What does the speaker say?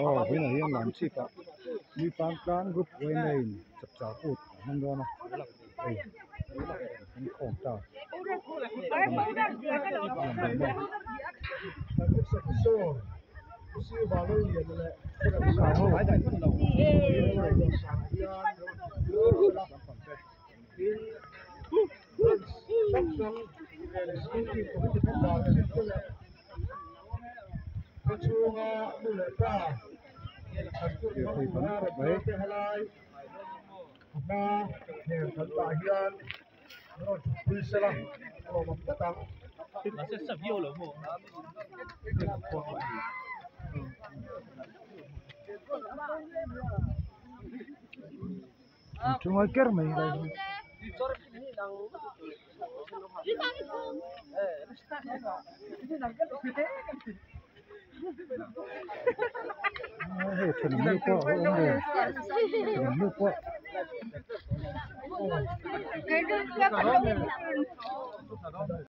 Oh, với này làm chi cả. Đi pan plan group với này chập chả cụt không đó nó. Đây, không khổng ta. Điều thì vẫn đấy. nó sẽ sập vô lỗ mồm Chúng ai kéo mình đây. Hey, thằng nước quá, ông ơi. Thằng nước quá.